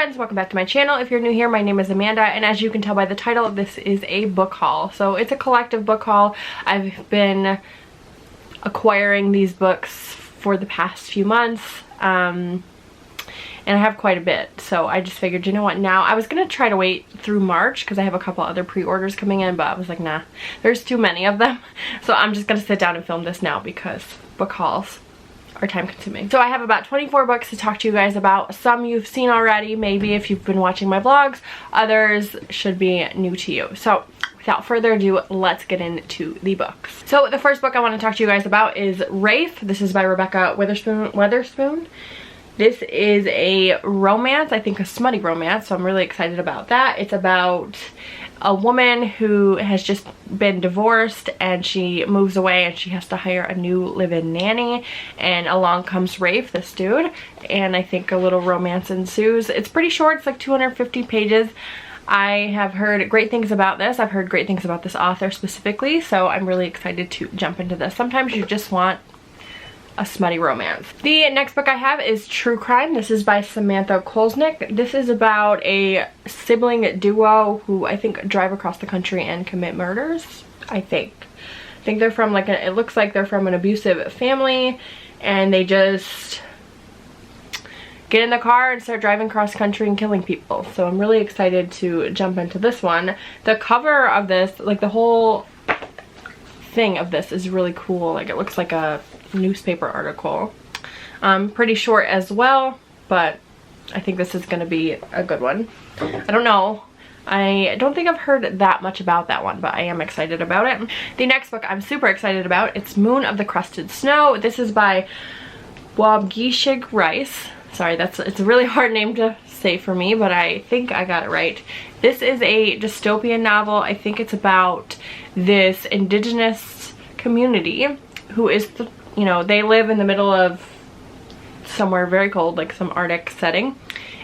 friends, welcome back to my channel. If you're new here, my name is Amanda, and as you can tell by the title, this is a book haul. So it's a collective book haul. I've been acquiring these books for the past few months, and I have quite a bit, so I just figured, you know what, now I was gonna try to wait through March because I have a couple other pre-orders coming in, but I was like, nah, there's too many of them, so I'm just gonna sit down and film this now because book hauls are time consuming. So I have about 24 books to talk to you guys about. Some you've seen already, maybe if you've been watching my vlogs, others should be new to you. So without further ado, let's get into the books. So the first book I want to talk to you guys about is Rafe. This is by Rebecca Weatherspoon. This is a romance, I think a smutty romance, so I'm really excited about that. It's about a woman who has just been divorced and she moves away and she has to hire a new live-in nanny, and along comes Rafe, this dude, and I think a little romance ensues. It's pretty short, it's like 250 pages. I have heard great things about this. I've heard great things about this author specifically, so I'm really excited to jump into this. Sometimes you just want a smutty romance. The next book I have is True Crime. This is by Samantha Kolesnik. This is about a sibling duo who I think drive across the country and commit murders. I think they're from like it looks like they're from an abusive family, and they just get in the car and start driving cross country and killing people. So I'm really excited to jump into this one. The cover of this, like the whole thing of this, is really cool. Like it looks like a newspaper article. Pretty short as well, but I think this is going to be a good one. I don't know. I don't think I've heard that much about that one, but I am excited about it. The next book I'm super excited about, it's Moon of the Crusted Snow. This is by Waubgeshig Rice. Sorry, it's a really hard name to say for me, but I think I got it right. This is a dystopian novel. I think it's about this indigenous community who is, you know, they live in the middle of somewhere very cold, like some Arctic setting,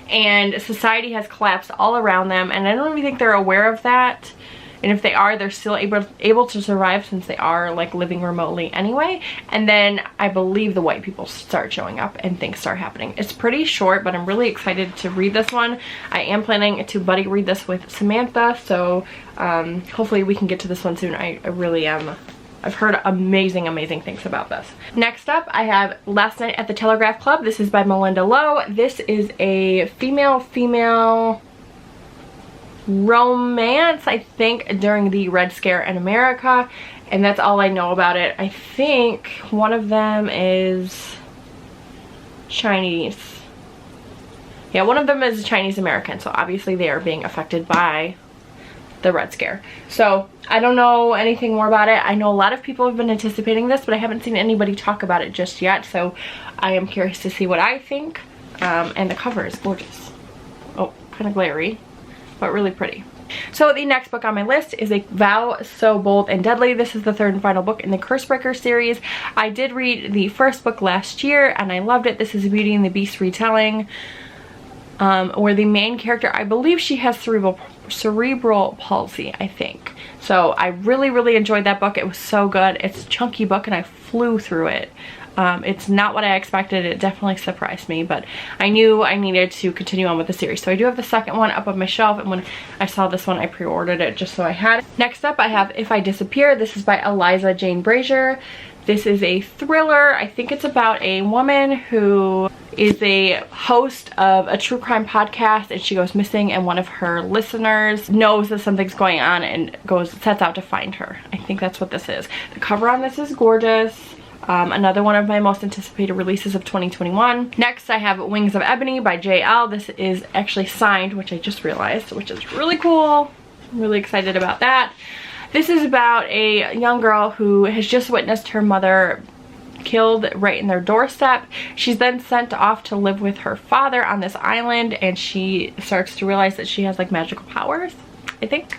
and society has collapsed all around them, and I don't even think they're aware of that. And if they are, they're still able to survive since they are like living remotely anyway. And then I believe the white people start showing up and things start happening. It's pretty short, but I'm really excited to read this one. I am planning to buddy read this with Samantha, so hopefully we can get to this one soon. I really am. I've heard amazing things about this. Next up, I have Last Night at the Telegraph Club. This is by Melinda Lowe. This is a female romance, I think, during the Red Scare in America, and that's all I know about it. I think one of them is Chinese. Yeah, one of them is Chinese American, so obviously they are being affected by the Red Scare. So I don't know anything more about it. I know a lot of people have been anticipating this, but I haven't seen anybody talk about it just yet, so I am curious to see what I think. And the cover is gorgeous. Oh, kind of glary, but really pretty. So the next book on my list is A Vow So Bold and Deadly. This is the third and final book in the Cursebreaker series. I did read the first book last year and I loved it. This is a Beauty and the Beast retelling, where the main character, I believe she has cerebral palsy, I think. So I really enjoyed that book. It was so good. It's a chunky book and I flew through it. It's not what I expected. It definitely surprised me, but I knew I needed to continue on with the series. So I do have the second one up on my shelf, and when I saw this one, I pre-ordered it just so I had it. Next up, I have If I Disappear. This is by Eliza Jane Brazier. This is a thriller. I think it's about a woman who is a host of a true crime podcast, and she goes missing, and one of her listeners knows that something's going on and sets out to find her. I think that's what this is. The cover on this is gorgeous. Another one of my most anticipated releases of 2021. Next, I have Wings of Ebony by J.L. This is actually signed, which I just realized, which is really cool. I'm really excited about that. This is about a young girl who has just witnessed her mother killed right in their doorstep. She's then sent off to live with her father on this island, and she starts to realize that she has like magical powers, I think.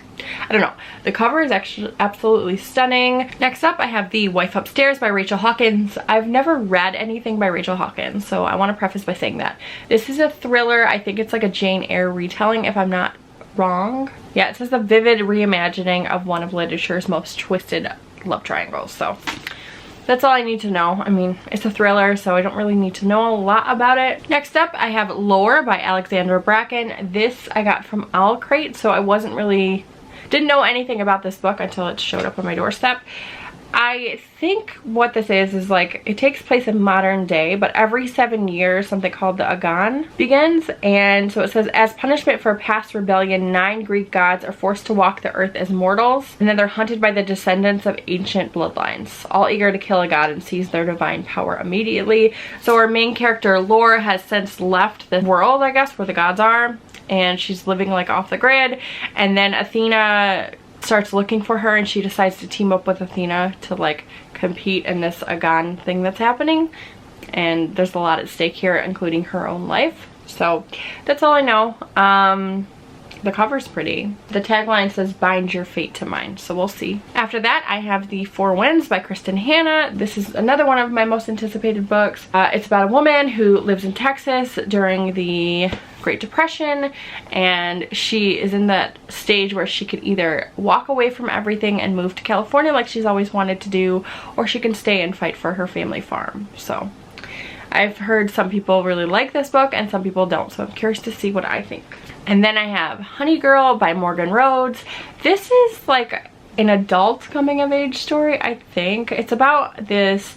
I don't know. The cover is actually absolutely stunning. Next up, I have The Wife Upstairs by Rachel Hawkins. I've never read anything by Rachel Hawkins, so I want to preface by saying that. This is a thriller. I think it's like a Jane Eyre retelling, if I'm not wrong. Yeah, it says a vivid reimagining of one of literature's most twisted love triangles, so that's all I need to know. I mean, it's a thriller, so I don't really need to know a lot about it. Next up, I have Lore by Alexandra Bracken. This I got from Owl Crate, so I didn't know anything about this book until it showed up on my doorstep. I think what this is like, it takes place in modern day, but every 7 years something called the Agon begins. And so it says, as punishment for a past rebellion, 9 Greek gods are forced to walk the earth as mortals, and then they're hunted by the descendants of ancient bloodlines, all eager to kill a god and seize their divine power immediately. So our main character Lore has since left the world, I guess, where the gods are, and she's living like off the grid. And then Athena starts looking for her, and she decides to team up with Athena to like compete in this Agon thing that's happening. And there's a lot at stake here, including her own life. So that's all I know. The cover's pretty. The tagline says, bind your fate to mine, so we'll see. After that, I have The Four Winds by Kristin Hannah. This is another one of my most anticipated books. It's about a woman who lives in Texas during the Great Depression, and she is in that stage where she could either walk away from everything and move to California like she's always wanted to do, or she can stay and fight for her family farm. So I've heard some people really like this book and some people don't, so I'm curious to see what I think. And then I have Honey Girl by Morgan Rhodes. This is like an adult coming of age story, I think. It's about this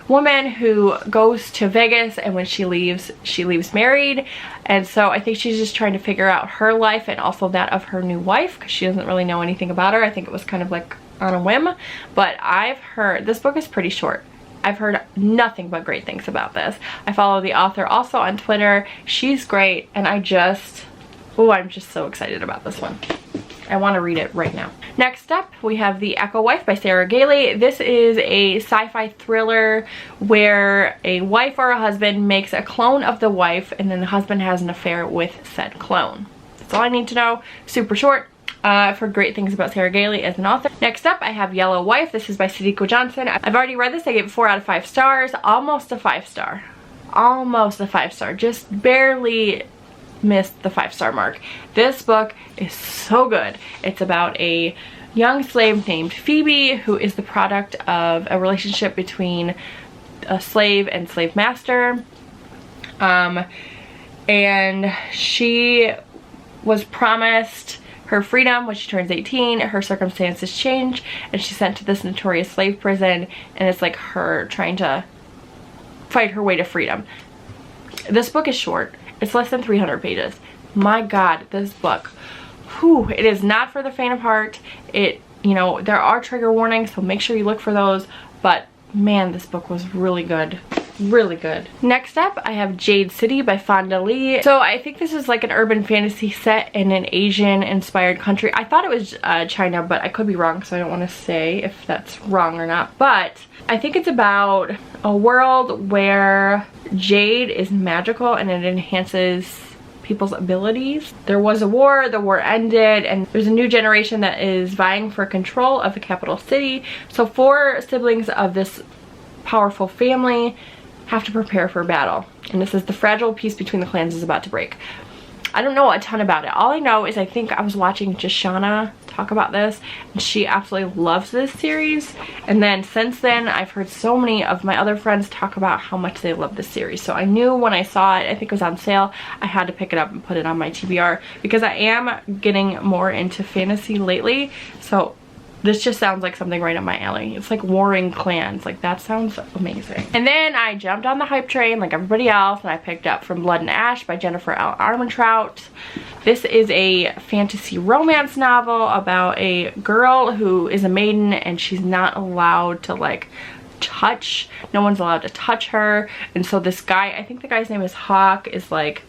woman who goes to Vegas, and when she leaves married. And so I think she's just trying to figure out her life and also that of her new wife, because she doesn't really know anything about her. I think it was kind of like on a whim. But I've heard, this book is pretty short. I've heard nothing but great things about this. I follow the author also on Twitter. She's great, and I'm just so excited about this one. I want to read it right now. Next up, we have The Echo Wife by Sarah Galey. This is a sci-fi thriller where a wife or a husband makes a clone of the wife, and then the husband has an affair with said clone. That's all I need to know. Super short. I've heard great things about Sarah Galey as an author. Next up, I have Yellow Wife. This is by Sadiko Johnson. I've already read this. I gave it 4 out of 5 stars. Almost a 5-star. Almost a 5-star. Just barely missed the 5-star mark. This book is so good. It's about a young slave named Phoebe who is the product of a relationship between a slave and slave master. And she was promised her freedom when she turns 18. Her circumstances change and she's sent to this notorious slave prison, and it's like her trying to fight her way to freedom. This book is short. It's less than 300 pages. My God, this book. Whew, it is not for the faint of heart. It, you know, there are trigger warnings, so make sure you look for those. But man, this book was really good. Really good. Next up, I have Jade City by Fonda Lee. So I think this is like an urban fantasy set in an Asian inspired country. I thought it was China, but I could be wrong, so I don't want to say if that's wrong or not. But I think it's about a world where Jade is magical and it enhances people's abilities. There was a war, the war ended, and there's a new generation that is vying for control of the capital city. So 4 siblings of this powerful family have to prepare for battle, and this is the fragile peace between the clans is about to break. I don't know a ton about it. All I know is I think I was watching Jashana talk about this, and she absolutely loves this series. And then since then, I've heard so many of my other friends talk about how much they love this series. So I knew when I saw it, I think it was on sale, I had to pick it up and put it on my TBR because I am getting more into fantasy lately. So this just sounds like something right up my alley. It's like warring clans. Like, that sounds amazing. And then I jumped on the hype train like everybody else, and I picked up From Blood and Ash by Jennifer L. Armentrout. This is a fantasy romance novel about a girl who is a maiden, and she's not allowed to like touch. No one's allowed to touch her. And so this guy, I think the guy's name is Hawk, is like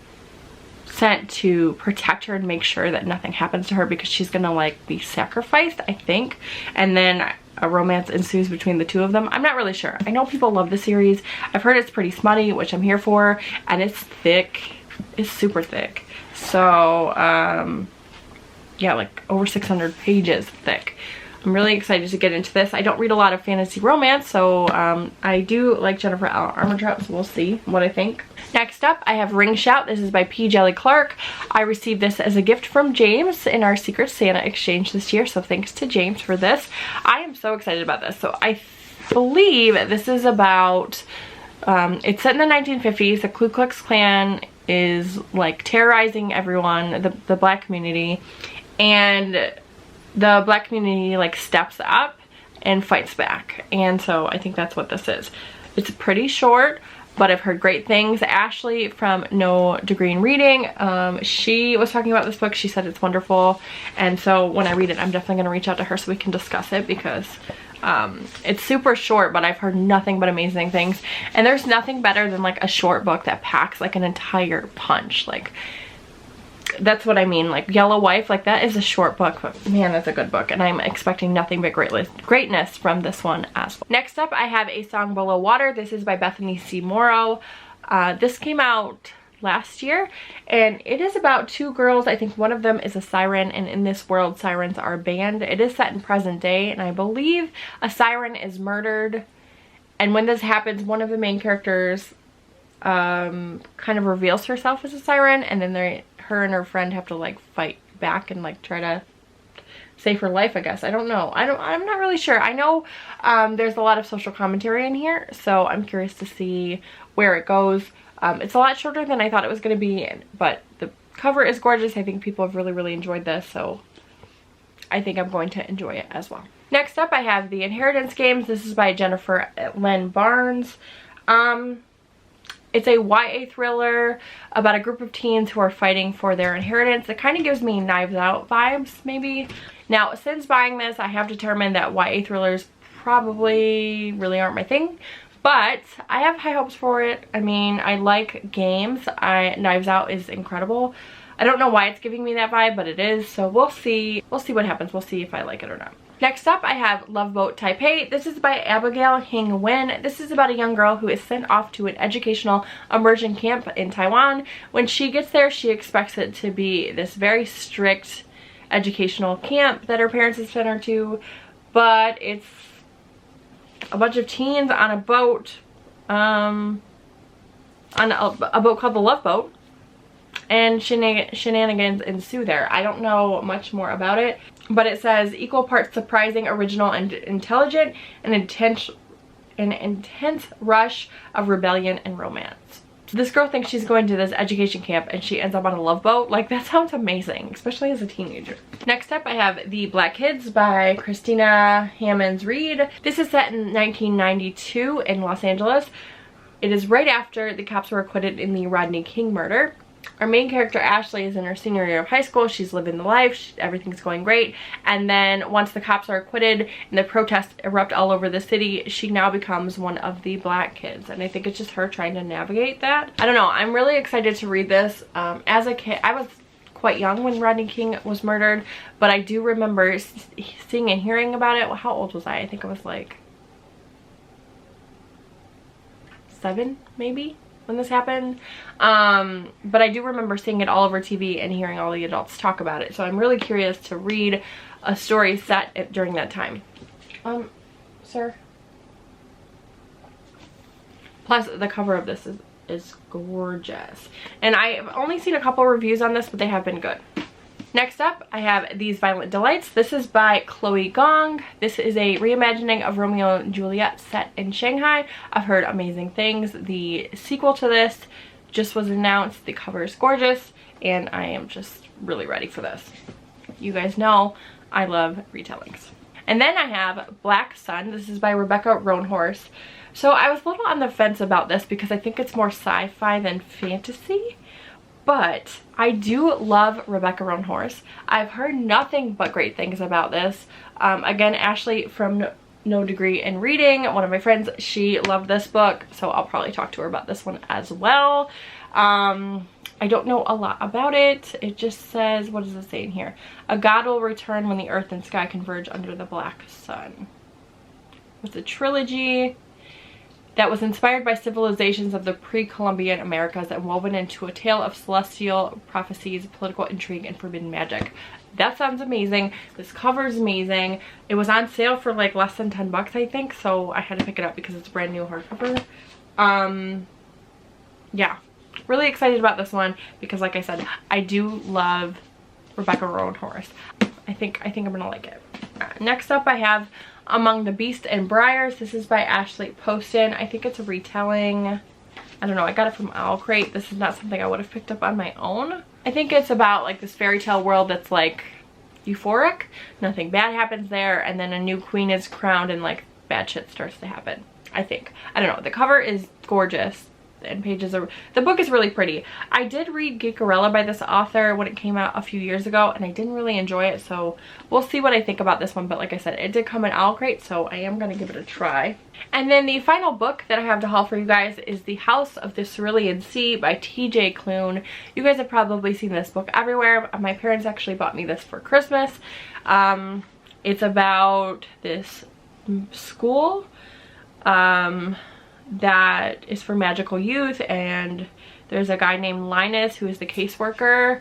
sent to protect her and make sure that nothing happens to her because she's gonna like be sacrificed, I think. And then a romance ensues between the two of them. I'm not really sure. I know people love the series. I've heard it's pretty smutty, which I'm here for, and it's thick. It's super thick. So yeah, like over 600 pages thick. I'm really excited to get into this. I don't read a lot of fantasy romance, so I do like Jennifer L. Armentrout, so we'll see what I think. Next up, I have Ring Shout. This is by P. Jelly Clark. I received this as a gift from James in our Secret Santa exchange this year, so thanks to James for this. I am so excited about this. So I believe this is about, it's set in the 1950s. The Ku Klux Klan is like terrorizing everyone, the black community, and the black community like steps up and fights back. And so I think that's what this is. It's pretty short, but I've heard great things. Ashley from No Degree in Reading, she was talking about this book. She said it's wonderful, and so when I read it, I'm definitely gonna reach out to her so we can discuss it, because it's super short, but I've heard nothing but amazing things. And there's nothing better than like a short book that packs like an entire punch. Like, that's what I mean. Like Yellow Wife, like that is a short book, but man, that's a good book, and I'm expecting nothing but greatness from this one as well. Next up, I have A Song Below Water. This is by Bethany C. Morrow. This came out last year, and it is about two girls. I think one of them is a siren, and in this world sirens are banned. It is set in present day, and I believe a siren is murdered, and when this happens, one of the main characters kind of reveals herself as a siren, and then her and her friend have to like fight back and like try to save her life, I guess. I don't know. I'm not really sure. I know there's a lot of social commentary in here, so I'm curious to see where it goes. It's a lot shorter than I thought it was going to be, but the cover is gorgeous. I think people have really enjoyed this, so I think I'm going to enjoy it as well. Next up, I have The Inheritance Games. This is by Jennifer Lynn Barnes. It's a YA thriller about a group of teens who are fighting for their inheritance. It kind of gives me Knives Out vibes, maybe. Now, since buying this, I have determined that YA thrillers probably really aren't my thing, but I have high hopes for it. I mean, I like games. Knives Out is incredible. I don't know why it's giving me that vibe, but it is, so we'll see. We'll see what happens. We'll see if I like it or not. Next up, I have Love Boat Taipei. This is by Abigail Hing Nguyen. This is about a young girl who is sent off to an educational immersion camp in Taiwan. When she gets there, she expects it to be this very strict educational camp that her parents have sent her to, but it's a bunch of teens on a boat, on a boat called the Love Boat, and shenanigans ensue there. I don't know much more about it, but it says equal parts surprising, original, and intelligent, an intense rush of rebellion and romance. So this girl thinks she's going to this education camp and she ends up on a love boat. Like, that sounds amazing, especially as a teenager. Next up, I have The Black Kids by Christina Hammonds Reed. This is set in 1992 in Los Angeles. It is right after the cops were acquitted in the Rodney King murder. Our main character, Ashley, is in her senior year of high school. She's living the life. Everything's going great. And then once the cops are acquitted and the protests erupt all over the city, she now becomes one of the black kids. And I think it's just her trying to navigate that. I don't know. I'm really excited to read this. As a kid, I was quite young when Rodney King was murdered, but I do remember seeing and hearing about it. Well, how old was I? I think I was like 7, maybe, when this happened. But I do remember seeing it all over TV and hearing all the adults talk about it. So I'm really curious to read a story set during that time. Sir? Plus, the cover of this is gorgeous. And I've only seen a couple reviews on this, but they have been good. Next up, I have These Violent Delights. This is by Chloe Gong. This is a reimagining of Romeo and Juliet set in Shanghai. I've heard amazing things. The sequel to this just was announced. The cover is gorgeous, and I am just really ready for this. You guys know I love retellings. And then I have Black Sun. This is by Rebecca Roanhorse. So I was a little on the fence about this because I think it's more sci-fi than fantasy. But I do love Rebecca Roanhorse. I've heard nothing but great things about this. Again, Ashley from No Degree in Reading, one of my friends, she loved this book, so I'll probably talk to her about this one as well. I don't know a lot about it. It just says, what does it say in here? A god will return when the earth and sky converge under the black sun. It's a trilogy that was inspired by civilizations of the pre-Columbian Americas and woven into a tale of celestial prophecies, political intrigue, and forbidden magic. That sounds amazing. This cover is amazing. It was on sale for like less than 10 bucks, I think, so I had to pick it up because it's a brand new hardcover. Yeah, really excited about this one because, like I said, I do love Rebecca Roanhorse. I think I'm gonna like it. Next up, I have Among the Beasts and Briars. This is by Ashley Poston. I think it's a retelling. I don't know, I got it from Owl Crate. This is not something I would have picked up on my own. I think it's about like this fairy tale world that's like euphoric. Nothing bad happens there, and then a new queen is crowned and like bad shit starts to happen. I think. I don't know. The cover is gorgeous. And pages are, the book is really pretty. I did read Geekarella by this author when it came out a few years ago, and I didn't really enjoy it, so we'll see what I think about this one. But like I said, it did come in Owl Crate, so I am going to give it a try. And then the final book that I have to haul for you guys is The House of the Cerulean Sea by TJ Cloon. You guys have probably seen this book everywhere. My parents actually bought me this for Christmas. It's about this school that is for magical youth, and there's a guy named Linus who is the caseworker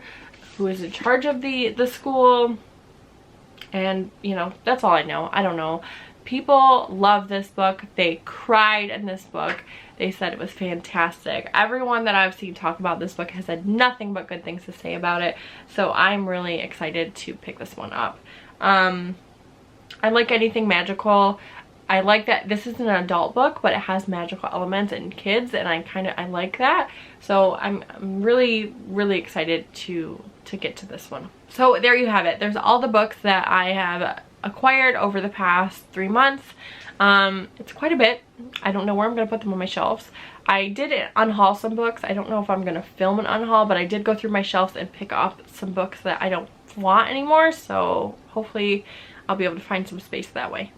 who is in charge of the school, and you know, that's all I know. I don't know. People love this book. They cried in this book. They said it was fantastic. Everyone that I've seen talk about this book has had nothing but good things to say about it, so I'm really excited to pick this one up. I like anything magical. I like that this is an adult book, but it has magical elements and kids, and I like that. So I'm really excited to get to this one. So there you have it. There's all the books that I have acquired over the past 3 months. It's quite a bit. I don't know where I'm gonna put them on my shelves. I did unhaul some books. I don't know if I'm gonna film an unhaul, but I did go through my shelves and pick up some books that I don't want anymore. So hopefully I'll be able to find some space that way.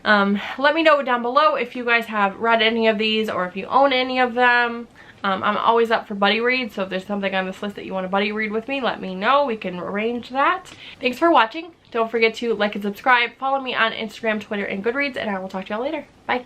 Let me know down below if you guys have read any of these or if you own any of them. I'm always up for buddy reads, so if there's something on this list that you want to buddy read with me, let me know. We can arrange that. Thanks for watching. Don't forget to like and subscribe. Follow me on Instagram, Twitter, and Goodreads, and I will talk to y'all later. Bye.